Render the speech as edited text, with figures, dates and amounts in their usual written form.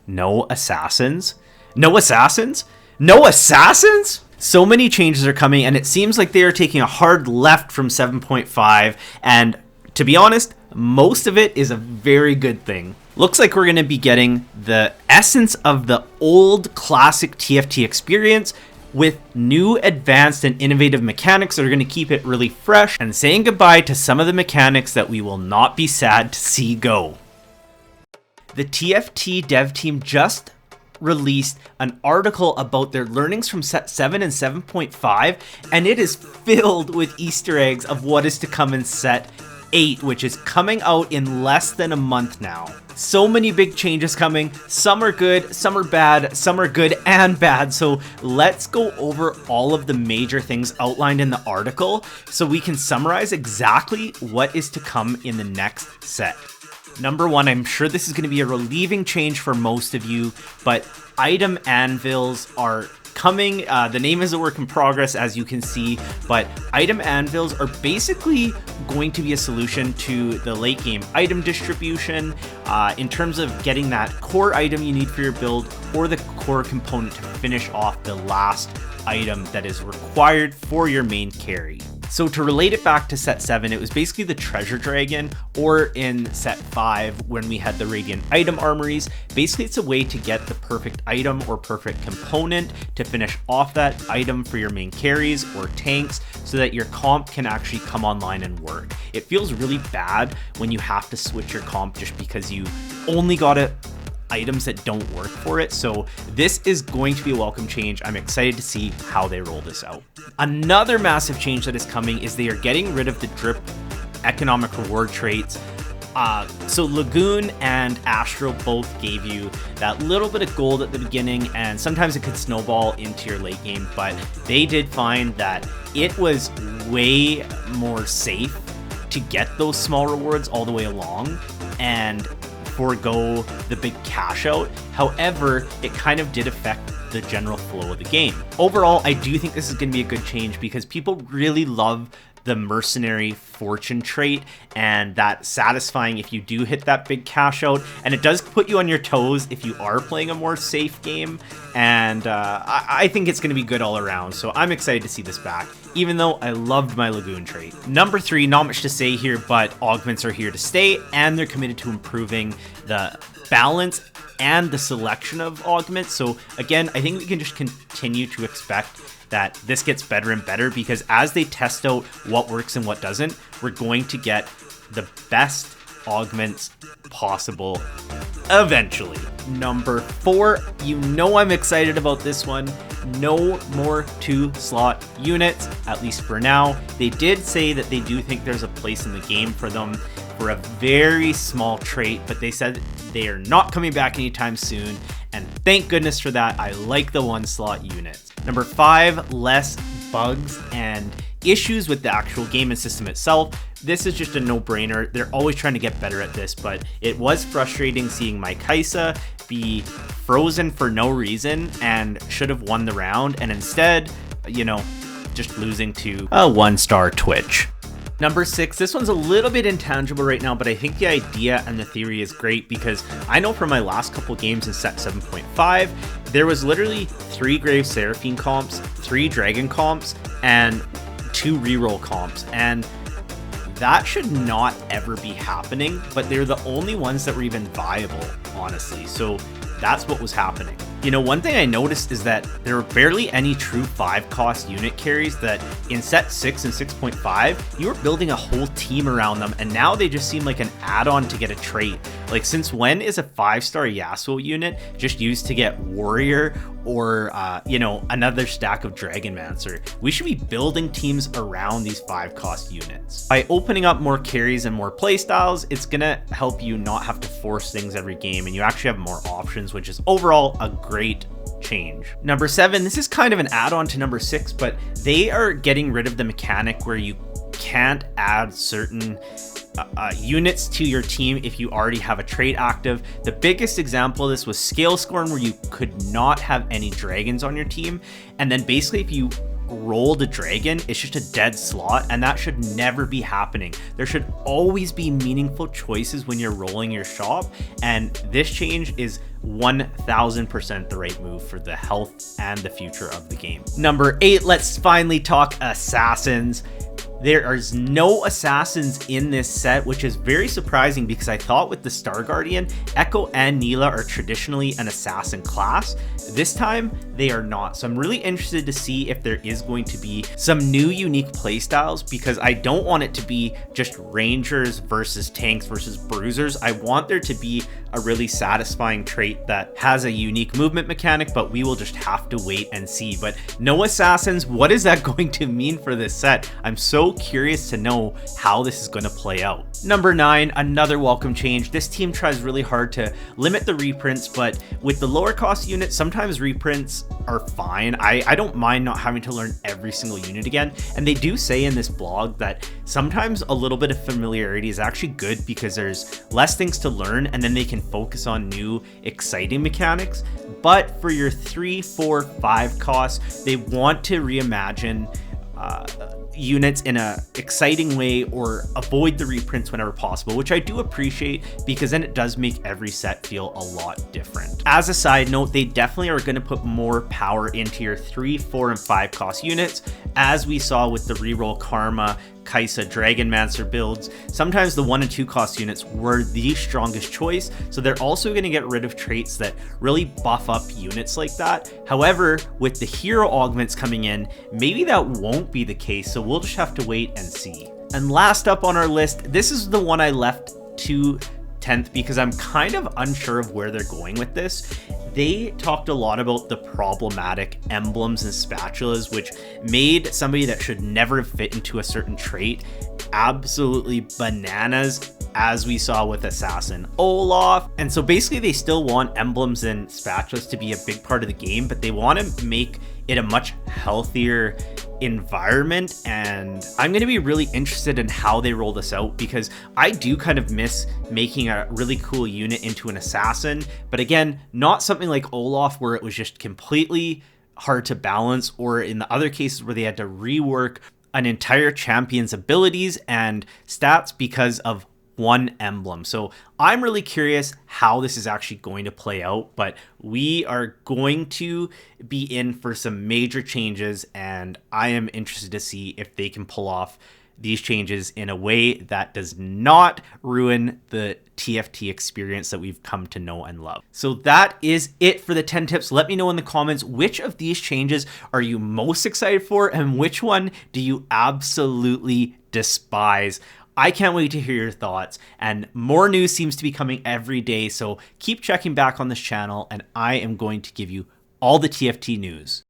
No assassins? No assassins? No assassins? So many changes are coming, and it seems like they are taking a hard left from 7.5, and to be honest, most of it is a very good thing. Looks like we're going to be getting the essence of the old classic TFT experience with new advanced and innovative mechanics that are going to keep it really fresh, and saying goodbye to some of the mechanics that we will not be sad to see go. The TFT dev team just released an article about their learnings from set 7 and 7.5, and it is filled with Easter eggs of what is to come in set 8, which is coming out in less than a month now. So many big changes coming. Some are good, some are bad, some are good and bad. So let's go over all of the major things outlined in the article so we can summarize exactly what is to come in the next set. Number 1, I'm sure this is going to be a relieving change for most of you, but item anvils are coming. The name is a work in progress, as you can see, but item anvils are basically going to be a solution to the late game item distribution in terms of getting that core item you need for your build or the core component to finish off the last item that is required for your main carry. So to relate it back to set 7, it was basically the treasure dragon, or in set 5 when we had the radiant item armories. Basically it's a way to get the perfect item or perfect component to finish off that item for your main carries or tanks so that your comp can actually come online and work. It feels really bad when you have to switch your comp just because you only got items that don't work for it. So this is going to be a welcome change. I'm excited to see how they roll this out. Another massive change that is coming is they are getting rid of the drip economic reward traits. So Lagoon and Astral both gave you that little bit of gold at the beginning, and sometimes it could snowball into your late game, but they did find that it was way more safe to get those small rewards all the way along and forego the big cash out. However, it kind of did affect the general flow of the game. Overall, I do think this is going to be a good change because people really love the mercenary fortune trait, and that satisfying if you do hit that big cash out, and it does put you on your toes if you are playing a more safe game, and I think it's going to be good all around, so I'm excited to see this back, even though I loved my Lagoon trait. Number 3, not much to say here, but augments are here to stay, and they're committed to improving the balance and the selection of augments. So again, I think we can just continue to expect that this gets better and better, because as they test out what works and what doesn't, we're going to get the best augments possible eventually. Number 4, you know I'm excited about this one. No more 2-slot units, at least for now. They did say that they do think there's a place in the game for them for a very small trait, but they said they are not coming back anytime soon, and thank goodness for that. I like the 1-slot units. Number 5, less bugs and issues with the actual game and system itself. This is just a no-brainer. They're always trying to get better at this, but it was frustrating seeing my Kaisa be frozen for no reason and should have won the round, and instead, you know, just losing to a 1-star Twitch. Number 6, this one's a little bit intangible right now, but I think the idea and the theory is great, because I know from my last couple games in set 7.5, there was literally 3 Grave Seraphine comps, 3 Dragon comps, and 2 reroll comps, and that should not ever be happening, but they're the only ones that were even viable, honestly, so that's what was happening. You know, one thing I noticed is that there were barely any true 5-cost unit carries that in set 6 and 6.5, you were building a whole team around them, and now they just seem like an add-on to get a trait. Like, since when is a 5-star Yasuo unit just used to get Warrior or, you know, another stack of Dragonmancer? We should be building teams around these 5-cost units. By opening up more carries and more playstyles, it's gonna help you not have to force things every game, and you actually have more options, which is overall a great change. Number 7, this is kind of an add-on to number 6, but they are getting rid of the mechanic where you can't add certain units to your team if you already have a trait active. The biggest example of this was Scale Scorn, where you could not have any dragons on your team, and then basically if you roll the dragon is just a dead slot, and that should never be happening. There should always be meaningful choices when you're rolling your shop, and this change is 1000% the right move for the health and the future of the game. Number 8, let's finally talk assassins. There is no assassins in this set, which is very surprising because I thought with the Star Guardian, Echo and Neela are traditionally an assassin class. This time, they are not. So I'm really interested to see if there is going to be some new unique playstyles, because I don't want it to be just rangers versus tanks versus bruisers. I want there to be a really satisfying trait that has a unique movement mechanic, but we will just have to wait and see. But no assassins, what is that going to mean for this set? I'm so curious to know how this is going to play out. Number 9, another welcome change. This team tries really hard to limit the reprints, but with the lower cost units, sometimes reprints are fine. I don't mind not having to learn every single unit again. And they do say in this blog that sometimes a little bit of familiarity is actually good because there's less things to learn and then they can focus on new exciting mechanics. But for your 3, 4, 5 costs, they want to reimagine units in a exciting way or avoid the reprints whenever possible, which I do appreciate because then it does make every set feel a lot different. As a side note, they definitely are going to put more power into your 3, 4, and 5 cost units, as we saw with the reroll Karma, Kaisa, Dragonmancer builds. Sometimes the 1 and 2 cost units were the strongest choice, so they're also going to get rid of traits that really buff up units like that. However, with the hero augments coming in, maybe that won't be the case, so we'll just have to wait and see. And last up on our list, this is the one I left to 10th because I'm kind of unsure of where they're going with this. They talked a lot about the problematic emblems and spatulas, which made somebody that should never have fit into a certain trait absolutely bananas, as we saw with Assassin Olaf. And so basically they still want emblems and spatulas to be a big part of the game, but they want to make it a much healthier environment. And I'm going to be really interested in how they roll this out, because I do kind of miss making a really cool unit into an assassin, but again, not something like Olaf where it was just completely hard to balance, or in the other cases where they had to rework an entire champion's abilities and stats because of one emblem. So I'm really curious how this is actually going to play out, but we are going to be in for some major changes, and I am interested to see if they can pull off these changes in a way that does not ruin the TFT experience that we've come to know and love. So that is it for the 10 tips. Let me know in the comments, which of these changes are you most excited for and which one do you absolutely despise? I can't wait to hear your thoughts, and more news seems to be coming every day, so keep checking back on this channel and I am going to give you all the TFT news.